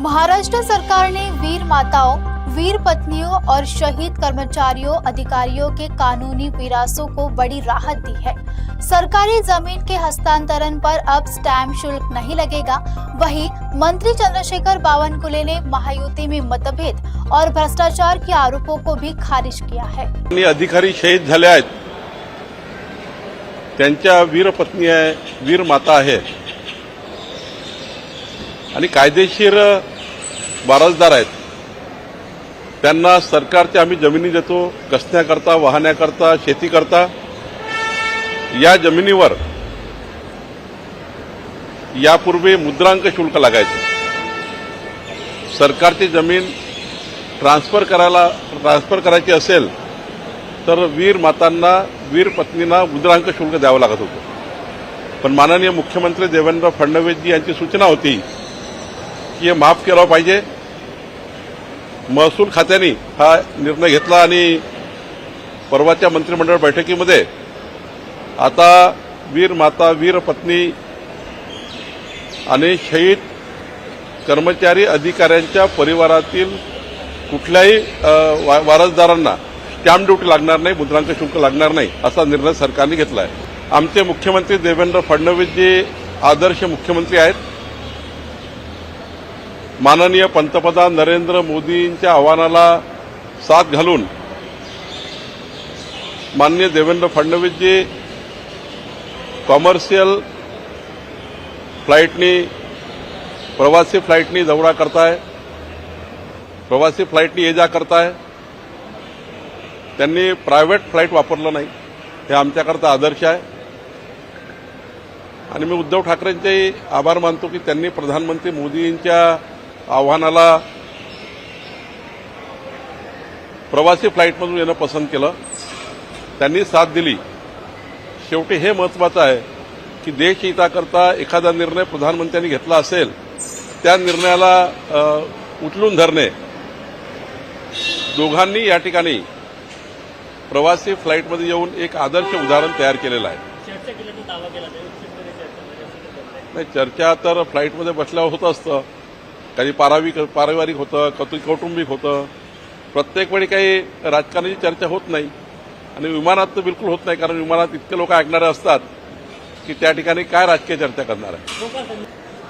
महाराष्ट्र सरकार ने वीर माताओं, वीर पत्नियों और शहीद कर्मचारियों, अधिकारियों के कानूनी विरासों को बड़ी राहत दी है। सरकारी जमीन के हस्तांतरण पर अब स्टैंप शुल्क नहीं लगेगा। वहीं मंत्री चंद्रशेखर बावनकुळे ने महायुति में मतभेद और भ्रष्टाचार के आरोपों को भी खारिज किया है। अधिकारी शहीद झाले आहेत, त्यांच्या वीर पत्नी आहे, वीर माता आहे आणि कायदेशीर वारसदार आहेत। त्यांना सरकारच्या आम्ही जमिनी देतो कसण्याकरता, वाहण्याकरता, शेतीकरता। या जमिनीवर यापूर्वी मुद्रांक शुल्क लागायचे। सरकारची जमीन ट्रान्सफर करायची असेल तर वीर मातांना, वीर पत्नींना मुद्रांक शुल्क द्यावं लागत होतं। पण माननीय मुख्यमंत्री देवेंद्र फडणवीसजी यांची सूचना होती की हे माफ केलं पाहिजे। महसूल खात्याने हा निर्णय घेतला आणि परवाच्या मंत्रिमंडळ बैठकीमध्ये आता वीर माता, वीर पत्नी आणि शहीद कर्मचारी अधिकाऱ्यांच्या परिवारातील कुठल्याही वारसदारांना स्टॅम्प ड्युटी लागणार नाही, मुद्रांक शुल्क लागणार नाही, असा निर्णय सरकारने घेतला आहे। आमचे मुख्यमंत्री देवेंद्र फडणवीसजी आदर्श मुख्यमंत्री आहेत। माननीय पंतप्रधान नरेंद्र मोदींच्या आव्हानाला साथ घालून माननीय देवेंद्र फडणवीसजी कॉमर्शियल फ्लाईटनी, प्रवासी फ्लाईटनी दौरा करताय, प्रवासी फ्लाईटनी ये जा करताय। त्यांनी प्रायव्हेट फ्लाईट वापरलं नाही, हे आमच्याकरता आदर्श आहे। आणि मी उद्धव ठाकरेंचे आभार मानतो की त्यांनी प्रधानमंत्री मोदींच्या आव्हानाला प्रवासी फ्लाईटमधून येणं पसंत केलं, त्यांनी साथ दिली। शेवटी हे महत्त्वाचं आहे की देशहिताकरता एखादा निर्णय प्रधानमंत्र्यांनी घेतला असेल त्या निर्णयाला उचलून धरणे। दोघांनी या ठिकाणी प्रवासी फ्लाईटमध्ये येऊन एक आदर्श उदाहरण तयार केलेलं आहे। नाही, चर्चा तर फ्लाईटमध्ये बसल्यावर होत असतं, काही पारिवारिक होतं, कौटुंबिक होतं। प्रत्येक वेळी काही राजकारणाची चर्चा होत नाही आणि विमानात तर बिलकुल होत नाही, कारण विमानात इतके लोक ऐकणारे असतात की त्या ठिकाणी काय राजकीय चर्चा करणार आहे।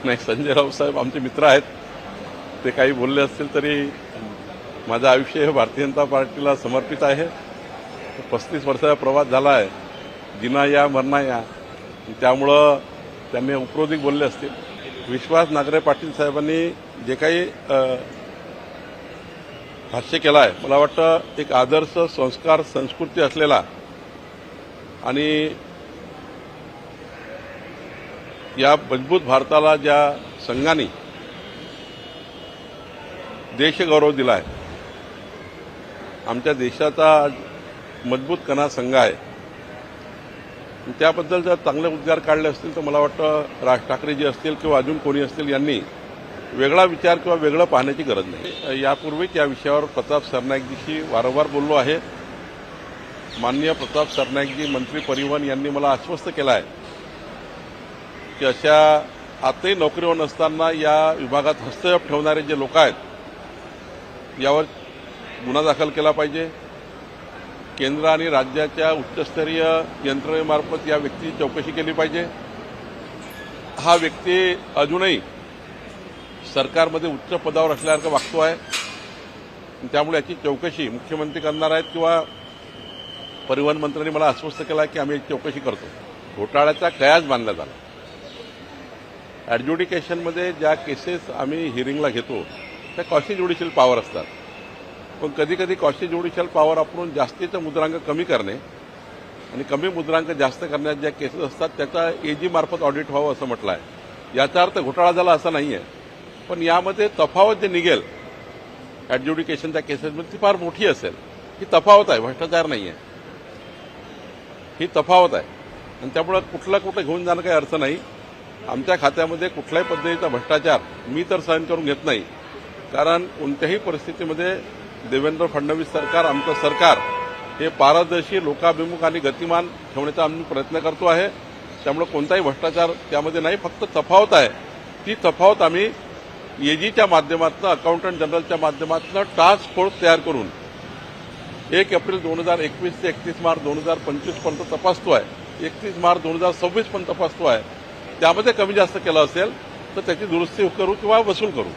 नाही, संजय राऊत साहेब आमचे मित्र आहेत, ते काही बोलले असतील तरी माझं आयुष्य हे भारतीय जनता पार्टीला समर्पित आहे। 35 वर्षाचा प्रवास झाला आहे, जिना या मरणा या, त्यामुळं त्यांनी उपरोधिक बोलले असतील। विश्वास नागरे पाटील साहेबांनी जे काही भाष्य केलं आहे, मला वाटतं एक आदर्श संस्कार संस्कृती असलेला आणि या मजबूत भारताला ज्या संघाने देशगौरव दिला आहे, आमच्या देशाचा मजबूत कणा संघ आहे, त्याबद्दल जर चांगले उद्गार काढले असतील तर मला वाटतं राज ठाकरेजी असतील किंवा अजून कोणी असतील यांनी वेगळा विचार किंवा वेगळं पाहण्याची गरज नाही। यापूर्वीच या विषयावर प्रताप सरनाईकजीशी वारंवार बोललो आहे। माननीय प्रताप सरनाईकजी मंत्री परिवहन यांनी मला आश्वस्त केलं आहे की अशा आताही नोकरीवर नसताना या विभागात हस्तक्षेप ठेवणारे जे लोक आहेत यावर गुन्हा दाखल केला पाहिजे। केंद्र आणि राज्याच्या उच्चस्तरीय यंत्रणेमार्फत या व्यक्तीची चौकशी केली पाहिजे। हा व्यक्ती अजूनही सरकारमध्ये उच्च पदावर असल्यासारखं वागतो आहे, त्यामुळे याची चौकशी मुख्यमंत्री करणार आहेत किंवा परिवहन मंत्र्यांनी मला आश्वस्त केलं आहे की आम्ही याची चौकशी करतो। घोटाळ्याचा कयास बांधला झाला। ॲडज्युडिकेशनमध्ये ज्या केसेस आम्ही हिअरिंगला घेतो त्या कॉस्टली ज्युडिशियल पॉवर असतात, पण कधी कधी कॉस्टली ज्युडिशियल पॉवर वापरून जास्तीचं मुद्रांक कमी करणे आणि कमी मुद्रांक जास्त करण्यात ज्या केसेस असतात त्याचा एजी मार्फत ऑडिट व्हावं असं म्हटलं आहे। याचा अर्थ घोटाळा झाला असं नाही आहे, पण यामध्ये तफावत जे निघेल ॲडज्युडिकेशनच्या केसेसमध्ये ती फार मोठी असेल। ही तफावत आहे, भ्रष्टाचार नाही आहे, ही तफावत आहे आणि त्यामुळे कुठे घेऊन जाणं काही अर्थ नाही। आमच्या खात्यामध्ये कुठल्याही पद्धतीचा भ्रष्टाचार मी तर सहन करून घेत नाही, कारण कोणत्याही परिस्थितीमध्ये देवेंद्र फडणवीस सरकार, आमचं सरकार हे पारदर्शी, लोकाभिमुख आणि गतिमान ठेवण्याचा आम्ही प्रयत्न करतो आहे। त्यामुळे कोणताही भ्रष्टाचार त्यामध्ये नाही, फक्त तफावत आहे। ती तफावत आम्ही एजीच्या माध्यमातून अकाउंटंट जनरलच्या माध्यमातून टास्क फोर्स तयार करून 1 एप्रिल 2021 ते 31 मार्च 2025 पर्यंत तपासतो आहे, 31 मार्च 2026 पर्यंत तपासतो आहे. त्यामध्ये कमी जास्त केलं असेल तर त्याची दुरुस्ती करू किंवा वसूल करू.